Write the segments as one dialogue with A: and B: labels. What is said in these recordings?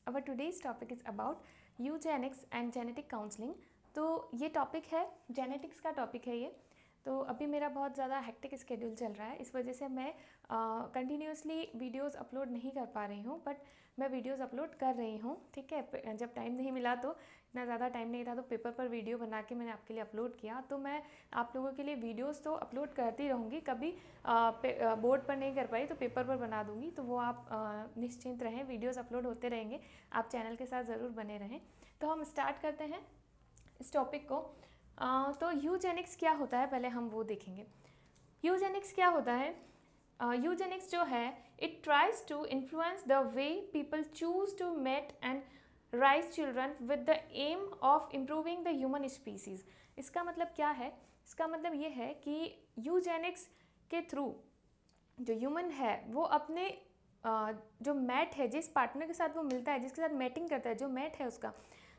A: Our today's topic is about eugenics and genetic counseling. तो ये topic है, genetics का टॉपिक है ये. तो अभी मेरा बहुत ज़्यादा हेक्टिक स्केड्यूल चल रहा है, इस वजह से मैं कंटिन्यूसली वीडियोस अपलोड नहीं कर पा रही हूँ, बट मैं वीडियोस अपलोड कर रही हूँ. ठीक है, जब टाइम नहीं मिला तो इतना ज़्यादा टाइम नहीं था तो पेपर पर वीडियो बना के मैंने आपके लिए अपलोड किया. तो मैं आप लोगों के लिए वीडियोस तो अपलोड करती रहूँगी, कभी बोर्ड पर नहीं कर पाई तो पेपर पर बना दूँगी. तो वो आप निश्चिंत रहें, वीडियोस अपलोड होते रहेंगे, आप चैनल के साथ ज़रूर बने रहें. तो हम स्टार्ट करते हैं इस टॉपिक को. तो यूजेनिक्स क्या होता है, पहले हम वो देखेंगे. यूजेनिक्स क्या होता है? यूजेनिक्स जो है, it tries to influence the way people choose to mate and raise children with the aim of improving the human species. इसका मतलब क्या है? इसका मतलब ये है कि यूजेनिक्स के थ्रू जो ह्यूमन है वो अपने जो मैट है, जिस पार्टनर के साथ वो मिलता है, जिसके साथ मैटिंग करता है, जो मैट है उसका,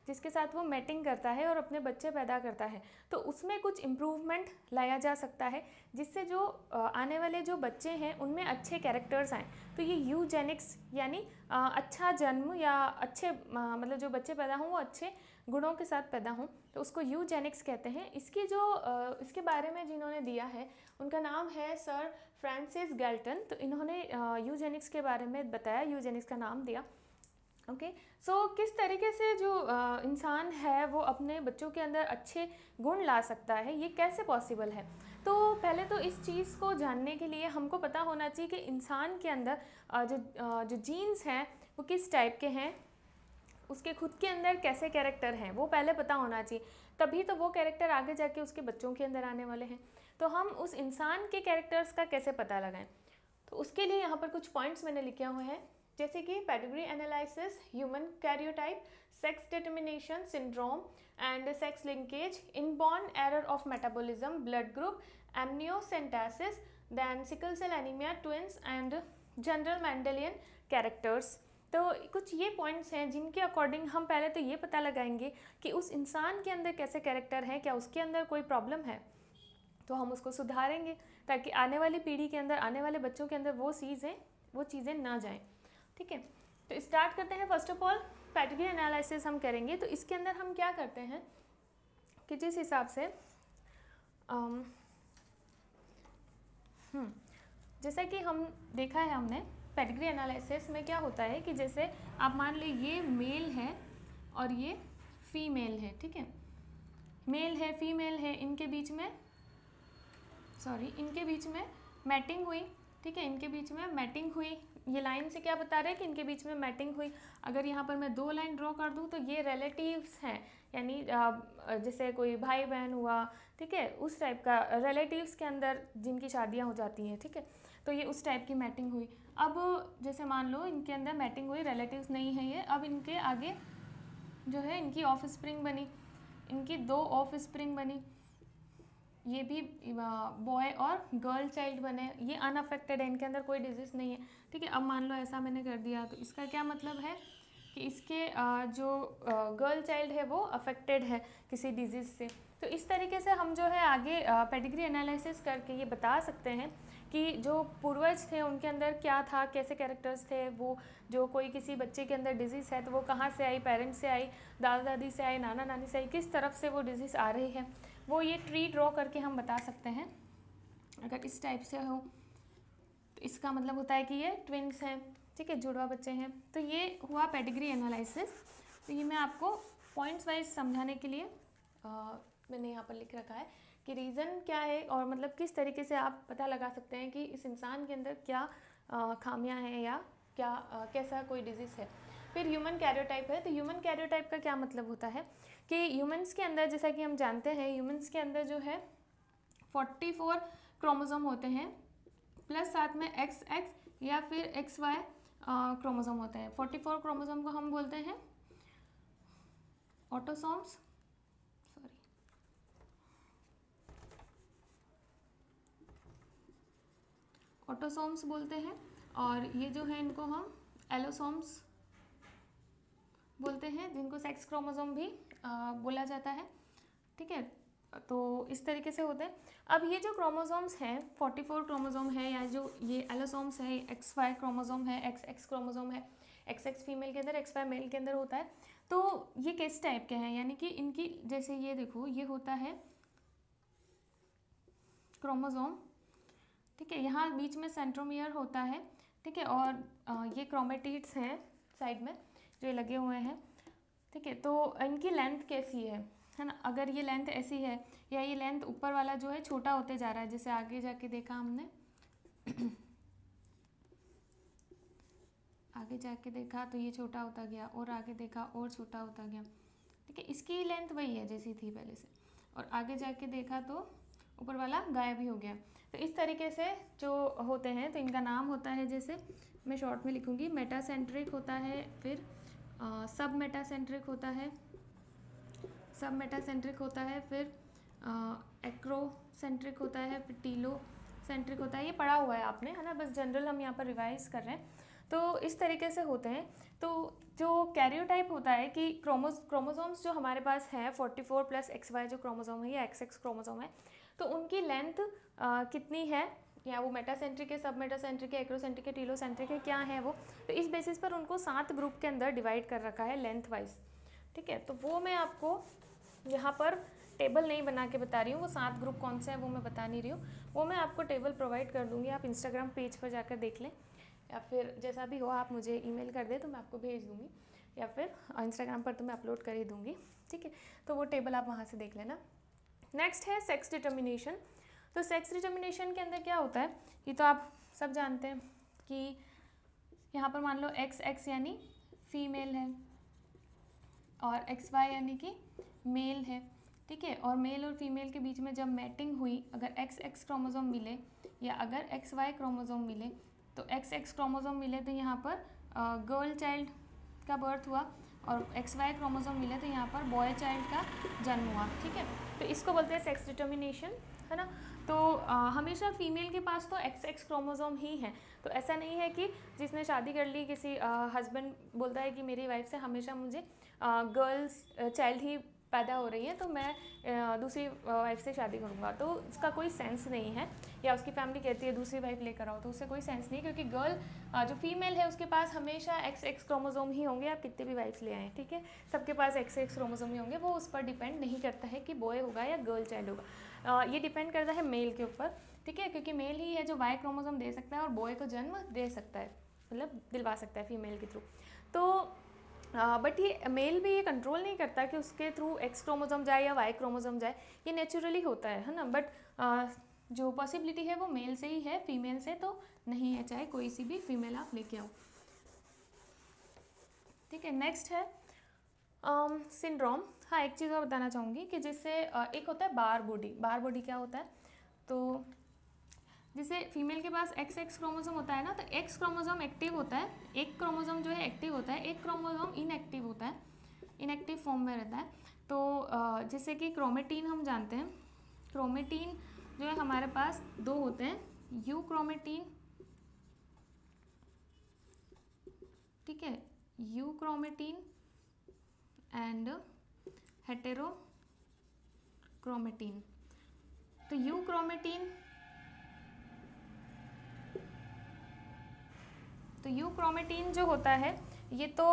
A: जिसके साथ वो मैटिंग करता है और अपने बच्चे पैदा करता है, तो उसमें कुछ इम्प्रूवमेंट लाया जा सकता है, जिससे जो आने वाले जो बच्चे हैं उनमें अच्छे कैरेक्टर्स आएँ. तो ये यूजेनिक्स यानी अच्छा जन्म या अच्छे मतलब जो बच्चे पैदा हों वो अच्छे गुणों के साथ पैदा हों, तो उसको यूजेनिक्स कहते हैं. इसके बारे में जिन्होंने दिया है उनका नाम है सर फ्रांसिस गैल्टन. तो इन्होंने यूजेनिक्स के बारे में बताया, यूजेनिक्स का नाम दिया. ओके, सो किस तरीके से जो इंसान है वो अपने बच्चों के अंदर अच्छे गुण ला सकता है, ये कैसे पॉसिबल है? तो पहले तो इस चीज़ को जानने के लिए हमको पता होना चाहिए कि इंसान के अंदर जो जीन्स हैं वो किस टाइप के हैं, उसके खुद के अंदर कैसे कैरेक्टर हैं, वो पहले पता होना चाहिए. तभी तो वो कैरेक्टर आगे जाके उसके बच्चों के अंदर आने वाले हैं. तो हम उस इंसान के कैरेक्टर्स का कैसे पता लगाएं? तो उसके लिए यहाँ पर कुछ पॉइंट्स मैंने लिखे हुए हैं, जैसे कि pedigree analysis, human karyotype, sex determination syndrome and sex linkage, inborn error of metabolism, blood group, amniocentesis, then sickle cell anaemia, twins and general Mendelian characters. तो कुछ ये पॉइंट्स हैं जिनके अकॉर्डिंग हम पहले तो ये पता लगाएंगे कि उस इंसान के अंदर कैसे कैरेक्टर है, क्या उसके अंदर कोई प्रॉब्लम है, तो हम उसको सुधारेंगे ताकि आने वाली पीढ़ी के अंदर, आने वाले बच्चों के अंदर वो चीज़ें ना जाएं. ठीक है, तो स्टार्ट करते हैं. First of all pedigree analysis हम करेंगे. तो इसके अंदर हम क्या करते हैं कि जिस हिसाब से जैसा कि हम देखा है हमने पेडिग्री एनालिसिस में क्या होता है कि जैसे आप मान ली ये मेल है और ये फीमेल है. ठीक है, मेल है फीमेल है, इनके बीच में मैटिंग हुई. ठीक है, इनके बीच में मैटिंग हुई. ये लाइन से क्या बता रहे हैं कि इनके बीच में मैटिंग हुई. अगर यहाँ पर मैं 2 लाइन ड्रॉ कर दूँ तो ये रिलेटिव्स हैं, यानी जैसे कोई भाई बहन हुआ, ठीक है, उस टाइप का रिलेटिव्स के अंदर जिनकी शादियाँ हो जाती हैं. ठीक है, तो ये उस टाइप की मैटिंग हुई. अब जैसे मान लो इनके अंदर मैटिंग हुई, रिलेटिव्स नहीं है ये, अब इनके आगे जो है इनकी ऑफ स्प्रिंग बनी, इनकी 2 ऑफ स्प्रिंग बनी, ये भी बॉय और गर्ल चाइल्ड बने. ये अनअफेक्टेड है, इनके अंदर कोई डिजीज़ नहीं है. ठीक है, अब मान लो ऐसा मैंने कर दिया, तो इसका क्या मतलब है कि इसके जो गर्ल चाइल्ड है वो अफेक्टेड है किसी डिजीज़ से. तो इस तरीके से हम जो है आगे पेडिग्री एनालिसिस करके ये बता सकते हैं कि जो पूर्वज थे उनके अंदर क्या था, कैसे कैरेक्टर्स थे. वो जो कोई किसी बच्चे के अंदर डिजीज़ है तो वो कहाँ से आई, पेरेंट्स से आई, दादा दादी से आई, नाना नानी से आई, किस तरफ से वो डिजीज़ आ रही है, वो ये ट्री ड्रॉ करके हम बता सकते हैं. अगर इस टाइप से हो तो इसका मतलब होता है कि ये ट्विंस हैं. ठीक है, जुड़वा बच्चे हैं. तो ये हुआ पेडिग्री एनालिसिस. तो ये मैं आपको पॉइंट्स वाइज समझाने के लिए मैंने यहाँ पर लिख रखा है कि रीज़न क्या है और मतलब किस तरीके से आप पता लगा सकते हैं कि इस इंसान के अंदर क्या खामियां हैं या क्या कैसा कोई डिजीज़ है. फिर ह्यूमन कैरियोटाइप है. तो ह्यूमन कैरियोटाइप का क्या मतलब होता है कि ह्यूमन्स के अंदर, जैसा कि हम जानते हैं, ह्यूमन्स के अंदर जो है 44 क्रोमोसोम होते हैं, प्लस साथ में XX या फिर XY क्रोमोसोम होते हैं. 44 क्रोमोसोम को हम बोलते हैं ऑटोसोम्स, ऑटोसोम्स बोलते हैं. और ये जो है इनको हम एलोसोम्स बोलते हैं, जिनको सेक्स क्रोमोसोम भी बोला जाता है. ठीक है, तो इस तरीके से होते हैं। अब ये जो क्रोमोसोम्स हैं 44 क्रोमोसोम है, या जो ये एलोसोम्स है, XY क्रोमोसोम है, XX क्रोमोसोम है, XX फीमेल के अंदर, XY मेल के अंदर होता है। तो ये किस टाइप के हैं, यानी कि इनकी जैसे ये देखो, ये होता है क्रोमोसोम, ठीक है, यहाँ बीच में सेंट्रोमियर होता है, ठीक है, और ये क्रोमेटिड्स हैं साइड में जो लगे हुए हैं, ठीक है। तो इनकी लेंथ कैसी है ना, अगर ये लेंथ ऐसी है, या ये लेंथ ऊपर वाला जो है छोटा होते जा रहा है, जैसे आगे जाके देखा हमने आगे जाके देखा तो ये छोटा होता गया, और आगे देखा और छोटा होता गया, ठीक है। इसकी लेंथ वही है जैसी थी पहले से, और आगे जाके देखा तो ऊपर वाला गायब ही हो गया। तो इस तरीके से जो होते हैं, तो इनका नाम होता है, जैसे मैं शॉर्ट में लिखूँगी, मेटासेंट्रिक होता है, फिर सब मेटासेंट्रिक होता है, सब मेटासेंट्रिक होता है, फिर एक्रोसेंट्रिक होता है, फिर टीलोसेंट्रिक होता है। ये पढ़ा हुआ है आपने, है ना, बस जनरल हम यहाँ पर रिवाइज कर रहे हैं। तो इस तरीके से होते हैं। तो जो कैरियोटाइप होता है कि क्रोमोसोम्स जो हमारे पास है 44 + XY जो क्रोमोसोम है, या XX क्रोमोसोम है, तो उनकी लेंथ कितनी है, या वो मेटासेंट्रिक है, सब मेटासेंट्रिक है, एक्रोसेंट्रिक है, टीलोसेंट्रिक है, क्या है वो, तो इस बेसिस पर उनको 7 ग्रुप के अंदर डिवाइड कर रखा है लेंथ वाइज, ठीक है। तो वो मैं आपको यहाँ पर टेबल नहीं बना के बता रही हूँ, वो 7 ग्रुप कौन से हैं वो मैं बता नहीं रही हूँ, वो मैं आपको टेबल प्रोवाइड कर दूँगी, आप इंस्टाग्राम पेज पर जाकर देख लें, या फिर जैसा भी हो आप मुझे ईमेल कर दें तो मैं आपको भेज दूँगी, या फिर इंस्टाग्राम पर तो मैं अपलोड कर ही दूँगी, ठीक है। तो वो टेबल आप वहाँ से देख लेना। नेक्स्ट है सेक्स डिटर्मिनेशन। तो सेक्स डिटर्मिनेशन के अंदर क्या होता है, ये तो आप सब जानते हैं कि यहाँ पर मान लो XX यानी फीमेल है, और XY यानी कि मेल है, ठीक है। और मेल और फीमेल के बीच में जब मैटिंग हुई, अगर XX क्रोमोसोम मिले या अगर XY क्रोमोसोम मिले, तो XX क्रोमोसोम मिले तो यहाँ पर गर्ल चाइल्ड का बर्थ हुआ, और XY क्रोमोसोम मिले तो यहाँ पर बॉय चाइल्ड का जन्म हुआ, ठीक है। तो इसको बोलते हैं सेक्स डिटर्मिनेशन, है ना। तो हमेशा फीमेल के पास तो XX क्रोमोसोम ही है। तो ऐसा नहीं है कि जिसने शादी कर ली, किसी हस्बैंड बोलता है कि मेरी वाइफ से हमेशा मुझे गर्ल्स चाइल्ड ही पैदा हो रही है, तो मैं दूसरी वाइफ से शादी करूँगा, तो इसका कोई सेंस नहीं है। या उसकी फैमिली कहती है दूसरी वाइफ लेकर आओ, तो उससे कोई सेंस नहीं, क्योंकि गर्ल जो फीमेल है उसके पास हमेशा XX क्रोमोसोम ही होंगे, आप कितने भी वाइफ्स ले आएँ, ठीक है, सबके पास XX क्रोमोसोम ही होंगे। वो उस पर डिपेंड नहीं करता है कि बॉय होगा या गर्ल चाइल्ड होगा, ये डिपेंड करता है मेल के ऊपर, ठीक है, क्योंकि मेल ही है जो Y क्रोमोसोम दे सकता है और बॉय को जन्म दे सकता है, मतलब दिलवा सकता है फीमेल के थ्रू। तो बट ये मेल भी ये कंट्रोल नहीं करता कि उसके थ्रू X क्रोमोसोम जाए या Y क्रोमोसोम जाए, ये नेचुरली होता है ना। बट जो पॉसिबिलिटी है वो मेल से ही है, फीमेल से तो नहीं है, चाहे कोई सी भी फीमेल आप लेके आओ, ठीक है। नेक्स्ट है सिंड्रोम। हाँ, एक चीज़ और बताना चाहूँगी कि जिससे एक होता है बार बॉडी। बार बॉडी क्या होता है, तो जैसे फीमेल के पास XX क्रोमोसोम होता है ना, तो X क्रोमोसोम एक्टिव होता है, एक क्रोमोसोम जो है एक्टिव होता है, एक क्रोमोसोम इनएक्टिव होता है, इनएक्टिव फॉर्म में रहता है। तो जैसे कि क्रोमेटीन हम जानते हैं, क्रोमेटीन जो है हमारे पास 2 होते हैं, यू क्रोमेटीन, ठीक है, you chromatin and hetero chromatin. तो यू क्रोमेटीन, तो यू क्रोमेटीन जो होता है ये तो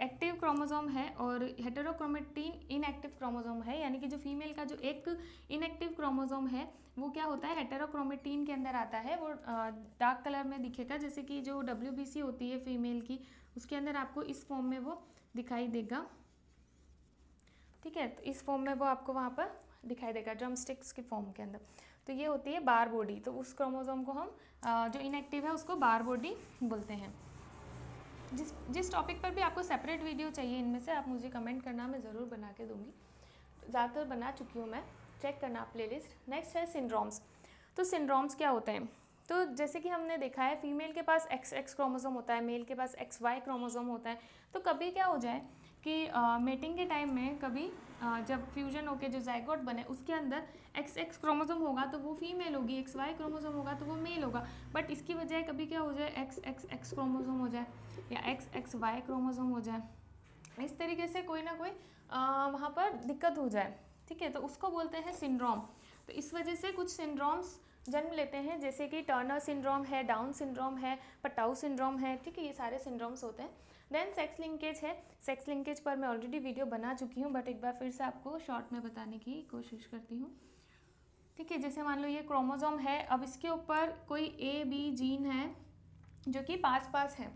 A: एक्टिव क्रोमोसोम है, और हेटेरोक्रोमेटीन इनएक्टिव क्रोमोसोम है, यानी कि जो फीमेल का जो एक इनएक्टिव क्रोमोसोम है वो क्या होता है, हेटेरोक्रोमेटीन के अंदर आता है। वो डार्क कलर में दिखेगा, जैसे कि जो WBC होती है फीमेल की, उसके अंदर आपको इस फॉर्म में वो दिखाई देगा, ठीक है। तो इस फॉर्म में वो आपको वहाँ पर दिखाई देगा, ड्रमस्टिक्स के फॉर्म के अंदर। तो ये होती है बार बॉडी। तो उस क्रोमोसोम को हम जो इनएक्टिव है उसको बार बॉडी बोलते हैं। जिस टॉपिक पर भी आपको सेपरेट वीडियो चाहिए इनमें से, आप मुझे कमेंट करना, मैं ज़रूर बना के दूँगी। ज़्यादातर बना चुकी हूँ मैं, चेक करना प्लेलिस्ट। नेक्स्ट है सिंड्रोम्स। तो सिंड्रोम्स क्या होते हैं, तो जैसे कि हमने देखा है फीमेल के पास XX क्रोमोसोम होता है, मेल के पास XY क्रोमोसोम होता है। तो कभी क्या हो जाए कि मेटिंग के टाइम में कभी जब फ्यूजन होके जो जाइगोट बने उसके अंदर XX क्रोमोसोम होगा तो वो फीमेल होगी, XY क्रोमोसोम होगा तो वो मेल होगा। बट इसकी वजह कभी क्या हो जाए, XXX क्रोमोसोम हो जाए या XXY क्रोमोसोम हो जाए, इस तरीके से कोई ना कोई वहाँ पर दिक्कत हो जाए, ठीक है, तो उसको बोलते हैं सिंड्रोम। तो इस वजह से कुछ सिंड्रोम्स जन्म लेते हैं, जैसे कि टर्नर सिंड्रोम है, डाउन सिंड्रोम है, पटाऊ सिंड्रोम है, ठीक है, ये सारे सिंड्रोम्स होते हैं। देन सेक्स लिंकेज है। सेक्स लिंकेज पर मैं ऑलरेडी वीडियो बना चुकी हूँ, बट एक बार फिर से आपको शॉर्ट में बताने की कोशिश करती हूँ। ठीक है, जैसे मान लो ये क्रोमोसोम है, अब इसके ऊपर कोई ए बी जीन है जो कि पास पास है।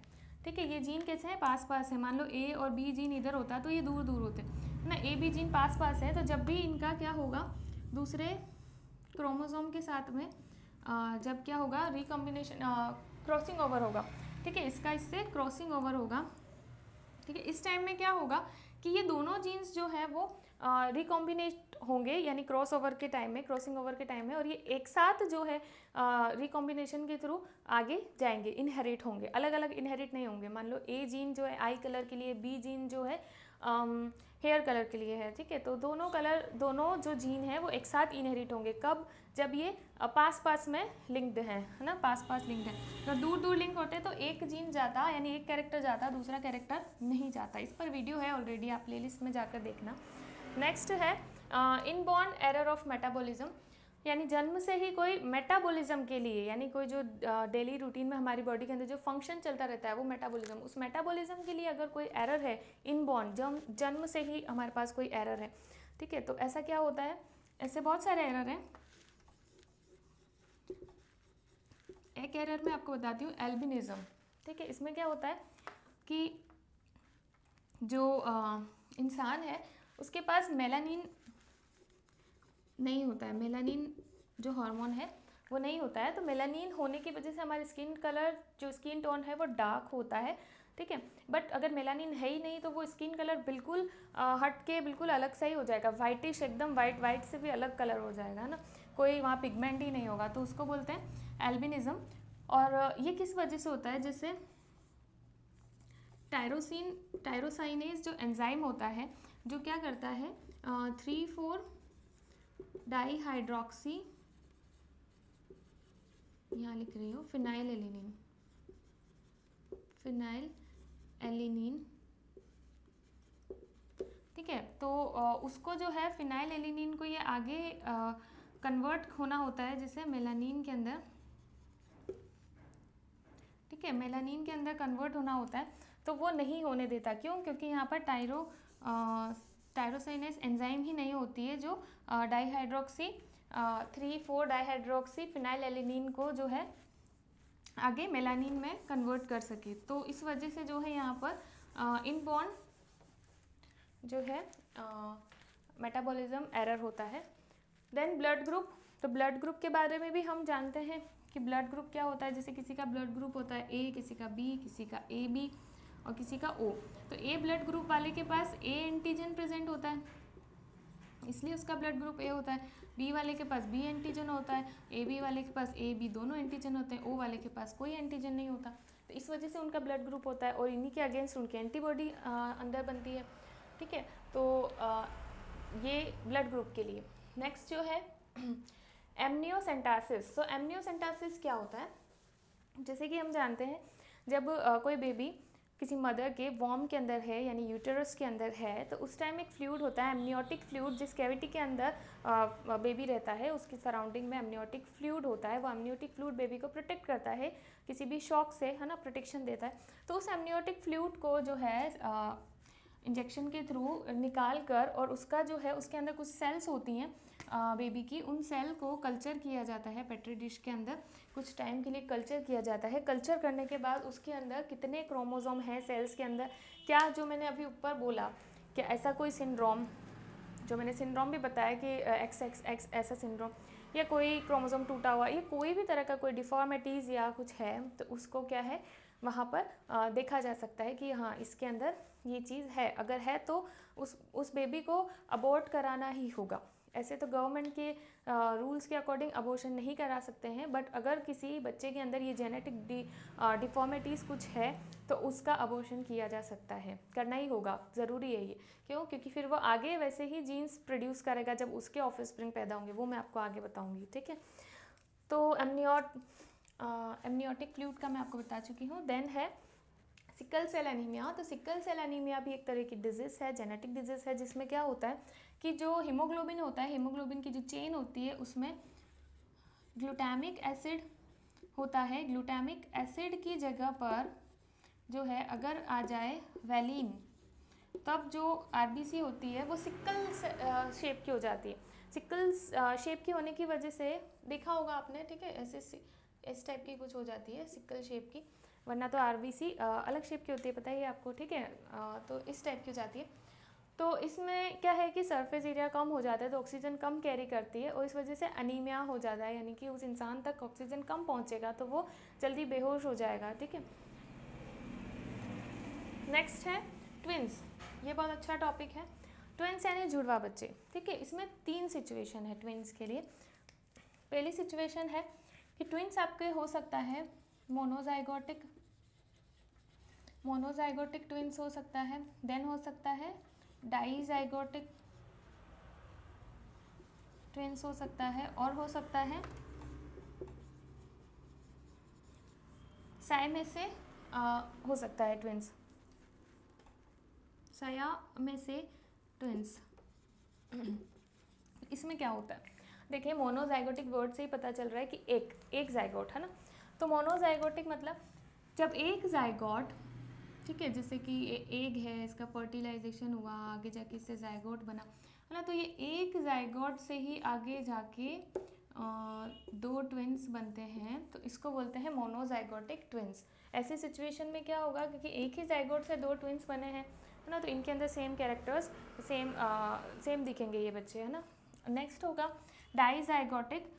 A: ठीक है, ये जीन कैसे हैं, पास पास है। मान लो ए और बी जीन इधर होता तो ये दूर दूर होते ना, ए बी जीन पास पास है, तो जब भी इनका क्या होगा, दूसरे क्रोमोसोम के साथ में जब क्या होगा, रिकॉम्बिनेशन, क्रॉसिंग ओवर होगा। ठीक है, इसका इससे क्रॉसिंग ओवर होगा। ठीक है, इस टाइम में क्या होगा कि ये दोनों जीन्स जो है वो रिकॉम्बिनेट होंगे, यानी क्रॉस ओवर के टाइम में, क्रॉसिंग ओवर के टाइम में, और ये एक साथ जो है रिकॉम्बिनेशन के थ्रू आगे जाएंगे, इनहेरिट होंगे, अलग अलग इनहेरिट नहीं होंगे। मान लो ए जीन जो है आई कलर के लिए, बी जीन जो है हेयर कलर के लिए है। ठीक है, तो दोनों जो जीन है वो एक साथ इनहेरिट होंगे। कब, जब ये पास पास में लिंक्ड है ना, पास पास लिंक्ड है। तो दूर दूर लिंक होते तो एक जीन जाता, यानी एक कैरेक्टर जाता, दूसरा कैरेक्टर नहीं जाता। इस पर वीडियो है ऑलरेडी, आप प्लेलिस्ट में जाकर देखना। नेक्स्ट है इनबॉर्न एरर ऑफ मेटाबॉलिज्म, यानी जन्म से ही कोई मेटाबॉलिज्म के लिए, यानी कोई जो डेली रूटीन में हमारी बॉडी के अंदर जो फंक्शन चलता रहता है वो मेटाबॉलिज्म, उस मेटाबॉलिज्म के लिए अगर कोई एरर है इनबॉर्न, जन्म से ही हमारे पास कोई एरर है। ठीक है, तो ऐसा क्या होता है, ऐसे बहुत सारे एरर हैं। एक एरर मैं आपको बताती हूँ, एल्बिनिज्म। ठीक है, इसमें क्या होता है कि जो इंसान है उसके पास मेलानिन नहीं होता है, मेलानिन जो हार्मोन है वो नहीं होता है। तो मेलानिन होने की वजह से हमारी स्किन कलर, जो स्किन टोन है वो डार्क होता है। ठीक है, बट अगर मेलानिन है ही नहीं तो वो स्किन कलर बिल्कुल हट के बिल्कुल अलग सा ही हो जाएगा, वाइटिश, एकदम वाइट से भी अलग कलर हो जाएगा ना, कोई वहाँ पिगमेंट ही नहीं होगा, तो उसको बोलते हैं एल्बिनिज्म। और ये किस वजह से होता है, जैसे टायरोसाइनेज जो एंजाइम होता है, जो क्या करता है 3,4 डाईहाइड्रोक्सी, यहाँ लिख रही हूँ, फिनाइल एलिनीन। ठीक है, तो उसको जो है फिनाइल एलिनीन को ये आगे कन्वर्ट होना होता है जैसे मेलानिन के अंदर। ठीक है, मेलानिन के अंदर कन्वर्ट होना होता है, तो वो नहीं होने देता। क्यों? क्योंकि यहाँ पर टायरोसाइनेस एंजाइम ही नहीं होती है जो डाईहाइड्रोक्सी 3,4 डाईहाइड्रोक्सी फिनाइल एलिनीन को जो है आगे मेलानिन में कन्वर्ट कर सके। तो इस वजह से जो है यहाँ पर इनबॉर्न जो है मेटाबॉलिज्म एरर होता है। देन ब्लड ग्रुप, तो ब्लड ग्रुप के बारे में भी हम जानते हैं कि ब्लड ग्रुप क्या होता है। जैसे किसी का ब्लड ग्रुप होता है ए, किसी का बी, किसी का ए बी और किसी का ओ। तो ए ब्लड ग्रुप वाले के पास ए एंटीजन प्रेजेंट होता है, इसलिए उसका ब्लड ग्रुप ए होता है। बी वाले के पास बी एंटीजन होता है, ए बी वाले के पास ए बी दोनों एंटीजन होते हैं, ओ वाले के पास कोई एंटीजन नहीं होता। तो इस वजह से उनका ब्लड ग्रुप होता है और इन्हीं के अगेंस्ट उनकी एंटीबॉडी अंदर बनती है। ठीक है, तो ये ब्लड ग्रुप के लिए। नेक्स्ट जो है एमनियोसेंटासिस। तो एमनियोसेंटासिस क्या होता है, जैसे कि हम जानते हैं जब कोई बेबी किसी मदर के वॉर्म के अंदर है, यानी यूटेरस के अंदर है, तो उस टाइम एक फ्लूइड होता है एमनियोटिक फ्लूइड, जिस कैविटी के अंदर बेबी रहता है उसकी सराउंडिंग में एमनियोटिक फ्लूइड होता है। वो एमनियोटिक फ्लूइड बेबी को प्रोटेक्ट करता है किसी भी शॉक से, है ना, प्रोटेक्शन देता है। तो उस एमनियोटिक फ्लूइड को जो है इंजेक्शन के थ्रू निकाल कर, और उसका जो है उसके अंदर कुछ सेल्स होती हैं बेबी की, उन सेल को कल्चर किया जाता है पेट्री डिश के अंदर, कुछ टाइम के लिए कल्चर किया जाता है। कल्चर करने के बाद उसके अंदर कितने क्रोमोसोम हैं सेल्स के अंदर, क्या जो मैंने अभी ऊपर बोला, क्या ऐसा कोई सिंड्रोम, जो मैंने सिंड्रोम भी बताया कि XXX ऐसा सिंड्रोम, या कोई क्रोमोसोम टूटा हुआ, या कोई भी तरह का कोई डिफॉर्मिटीज़ या कुछ है, तो उसको क्या है वहाँ पर देखा जा सकता है कि हाँ इसके अंदर ये चीज़ है। अगर है तो उस बेबी को अबॉर्ट कराना ही होगा। ऐसे तो गवर्नमेंट के रूल्स के अकॉर्डिंग अबॉर्शन नहीं करा सकते हैं, बट अगर किसी बच्चे के अंदर ये जेनेटिक डिफॉर्मिटीज़ कुछ है तो उसका अबॉर्शन किया जा सकता है, करना ही होगा, ज़रूरी है ये। क्यों? क्योंकि फिर वो आगे वैसे ही जीन्स प्रोड्यूस करेगा जब उसके ऑफस्प्रिंग पैदा होंगे, वो मैं आपको आगे बताऊँगी। ठीक है, तो एमनियोटिक फ्लूइड का मैं आपको बता चुकी हूँ। देन है सिकल सेल एनीमिया, तो सिकल सेल एनीमिया भी एक तरह की डिजीज़ है, जेनेटिक डिजीज़ है, जिसमें क्या होता है कि जो हीमोग्लोबिन होता है, हीमोग्लोबिन की जो चेन होती है उसमें ग्लूटामिक एसिड होता है। ग्लूटामिक एसिड की जगह पर जो है अगर आ जाए वैलिन, तब जो आरबीसी होती है वो सिकल शेप की हो जाती है। सिकल शेप की होने की वजह से देखा होगा आपने, ठीक है, ऐसे इस टाइप की कुछ हो जाती है सिकल शेप की, वरना तो आरबीसी अलग शेप की होती है, पता ही है आपको, ठीक है। तो इस टाइप की हो जाती है। तो इसमें क्या है कि सरफेस एरिया कम हो जाता है, तो ऑक्सीजन कम कैरी करती है और इस वजह से अनीमिया हो जाता है, यानी कि उस इंसान तक ऑक्सीजन कम पहुंचेगा तो वो जल्दी बेहोश हो जाएगा, ठीक है। नेक्स्ट है ट्विंस, ये बहुत अच्छा टॉपिक है। ट्विंस यानी जुड़वा बच्चे, ठीक है। इसमें 3 सिचुएशन है ट्विंस के लिए। पहली सिचुएशन है कि ट्विंस आपके हो सकता है मोनोजाइगोटिक ट्विंस हो सकता है, देन हो सकता है डाइजाइगोटिक ट्विंस हो सकता है, और हो सकता है साय में से हो सकता है ट्विंस, साया में से ट्विंस। इसमें क्या होता है, देखिए मोनोजाइगोटिक वर्ड से ही पता चल रहा है कि एक जाइगोट है ना। तो मोनोजाइगोटिक मतलब जब एक जाइगोट, ठीक है, जैसे कि एग है, इसका फर्टिलाइजेशन हुआ, आगे जाके इससे जाइगोट बना है ना, तो ये एक जाइगोट से ही आगे जाके 2 ट्विंस बनते हैं, तो इसको बोलते हैं मोनोजाइगोटिक ट्विंस। ऐसी सिचुएशन में क्या होगा, क्योंकि एक ही जाइगोट से 2 ट्विंस बने हैं, है ना, तो इनके अंदर सेम कैरेक्टर्स सेम दिखेंगे ये बच्चे, है ना। नेक्स्ट होगा डाइजाइगोटिक,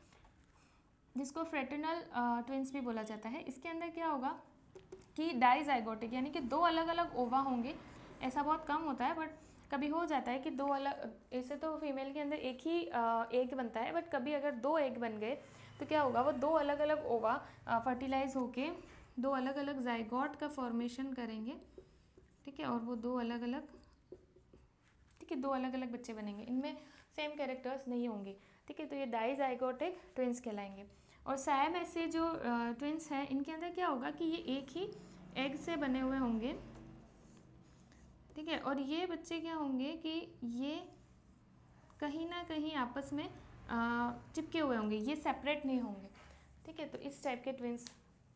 A: जिसको फ्रेटर्नल ट्विंस भी बोला जाता है। इसके अंदर क्या होगा कि डाइजाइगोटिक यानी कि 2 अलग अलग ओवा होंगे, ऐसा बहुत कम होता है बट कभी हो जाता है कि 2 अलग, ऐसे तो फीमेल के अंदर एक ही एग बनता है, बट कभी अगर 2 एग बन गए तो क्या होगा, वो 2 अलग अलग ओवा फर्टिलाइज होके 2 अलग अलग जाइगोट का फॉर्मेशन करेंगे, ठीक है, और वो 2 अलग अलग, ठीक है, 2 अलग अलग बच्चे बनेंगे, इनमें सेम कैरेक्टर्स नहीं होंगे, ठीक है, तो ये डाइजाइगोटिक ट्विंस कहलाएंगे। और सैम ऐसे जो ट्विंस हैं, इनके अंदर क्या होगा कि ये एक ही एग से बने हुए होंगे, ठीक है, और ये बच्चे क्या होंगे कि ये कहीं ना कहीं आपस में चिपके हुए होंगे, ये सेपरेट नहीं होंगे, ठीक है। तो इस टाइप के ट्विंस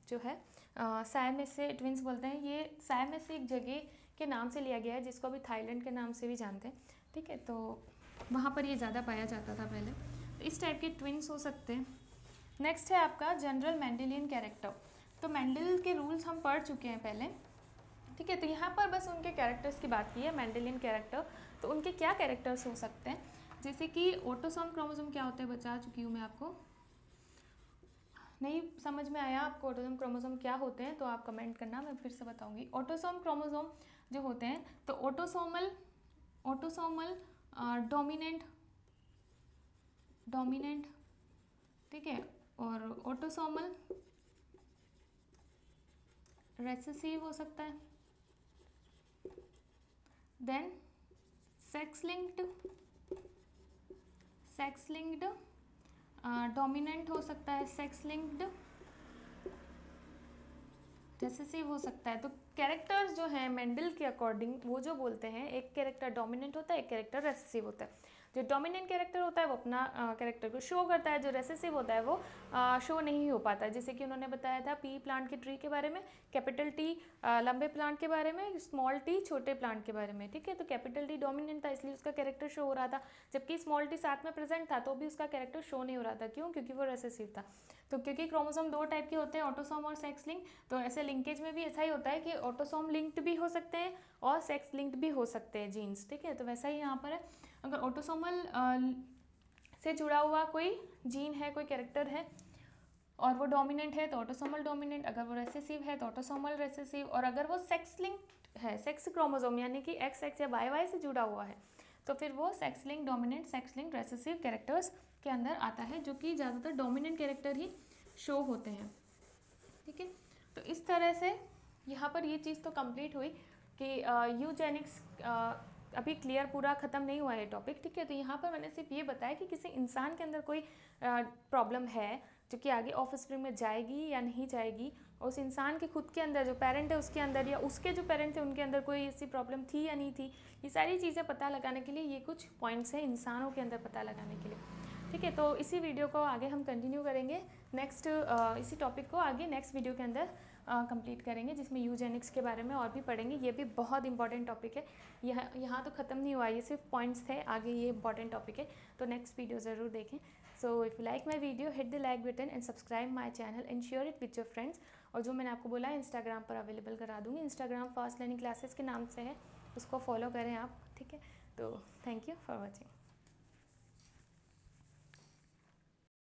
A: जो है सायमेसे ट्विंस बोलते हैं। ये सायमेसे एक जगह के नाम से लिया गया है, जिसको अभी थाईलैंड के नाम से भी जानते हैं, ठीक है, तो वहाँ पर ये ज़्यादा पाया जाता था पहले। तो इस टाइप के ट्विंस हो सकते हैं। नेक्स्ट है आपका जनरल मेंडेलियन कैरेक्टर। तो मेंडल के रूल्स हम पढ़ चुके हैं पहले, ठीक है, तो यहाँ पर बस उनके कैरेक्टर्स की बात की है, मेंडेलियन कैरेक्टर। तो उनके क्या कैरेक्टर्स हो सकते हैं, जैसे कि ऑटोसोम क्रोमोसोम क्या होता है बता चुकी हूँ मैं आपको। नहीं समझ में आया आपको ऑटोसोम क्रोमोसोम क्या होते हैं तो आप कमेंट करना, मैं फिर से बताऊंगी। ऑटोसोम क्रोमोसोम जो होते हैं, तो ऑटोसोमल डोमिनेंट, ठीक है, और ऑटोसोमल रेसेसिव हो सकता है, देन सेक्स लिंक्ड डोमिनेंट हो सकता है, सेक्स लिंक्ड रेसेसिव हो सकता है। तो कैरेक्टर्स जो हैं मेंडल के अकॉर्डिंग वो जो बोलते हैं, एक कैरेक्टर डोमिनेंट होता है, एक कैरेक्टर रेसेसिव होता है। जो डोमिनेंट कैरेक्टर होता है वो अपना कैरेक्टर को शो करता है, जो रेसेसिव होता है वो शो नहीं हो पाता है। जैसे कि उन्होंने बताया था पी प्लांट के ट्री के बारे में, कैपिटल टी लंबे प्लांट के बारे में, स्मॉल टी छोटे प्लांट के बारे में, ठीक है। तो कैपिटल टी डोमिनेंट था इसलिए उसका कैरेक्टर शो हो रहा था, जबकि स्मॉल टी साथ में प्रेजेंट था तो भी उसका कैरेक्टर शो नहीं हो रहा था। क्यों? क्योंकि वो रेसेसिव था। तो क्योंकि क्रोमोसोम 2 टाइप के होते हैं, ऑटोसोम और सेक्स लिंक, तो ऐसे लिंकेज में भी ऐसा ही होता है कि ऑटोसोम लिंक्ड भी हो सकते हैं और सेक्स लिंक्ड भी हो सकते हैं जीन्स, ठीक है। तो वैसा ही यहाँ पर है, अगर ऑटोसोमल से जुड़ा हुआ कोई जीन है, कोई कैरेक्टर है और वो डोमिनेंट है तो ऑटोसोमल डोमिनेंट, अगर वो रेसेसिव है तो ऑटोसोमल रेसेसिव, और अगर वो सेक्स लिंक्ड है, सेक्स क्रोमोसोम यानी कि एक्स एक्स या वाई वाई से जुड़ा हुआ है, तो फिर वो sex link dominant, sex link recessive characters के अंदर आता है, जो कि ज़्यादातर डोमिनेंट कैरेक्टर ही शो होते हैं, ठीक है। तो इस तरह से यहाँ पर ये चीज़ तो कंप्लीट हुई कि यूजेनिक्स अभी क्लियर पूरा ख़त्म नहीं हुआ है टॉपिक, ठीक है। तो यहाँ पर मैंने सिर्फ ये बताया कि किसी इंसान के अंदर कोई प्रॉब्लम है, जो कि आगे ऑफस्प्रिंग में जाएगी या नहीं जाएगी, उस इंसान के खुद के अंदर जो पेरेंट है उसके अंदर या उसके जो पेरेंट थे उनके अंदर कोई ऐसी प्रॉब्लम थी या नहीं थी, ये सारी चीज़ें पता लगाने के लिए ये कुछ पॉइंट्स हैं इंसानों के अंदर पता लगाने के लिए। ठीक है, तो इसी वीडियो को आगे हम कंटिन्यू करेंगे, नेक्स्ट इसी टॉपिक को आगे नेक्स्ट वीडियो के अंदर कंप्लीट करेंगे, जिसमें यूजेनिक्स के बारे में और भी पढ़ेंगे। ये भी बहुत इंपॉर्टेंट टॉपिक है, यहाँ तो ख़त्म नहीं हुआ, ये सिर्फ पॉइंट्स थे, आगे ये इंपॉर्टेंट टॉपिक है, तो नेक्स्ट वीडियो ज़रूर देखें। So if you like my video hit the like button and subscribe my channel and share it with your friends. और जो मैंने आपको बोला इंस्टाग्राम पर अवेलेबल करा दूँगी, इंस्टाग्राम फास्ट लर्निंग क्लासेस के नाम से है, उसको फॉलो करें आप। ठीक है, तो थैंक यू फॉर वॉचिंग।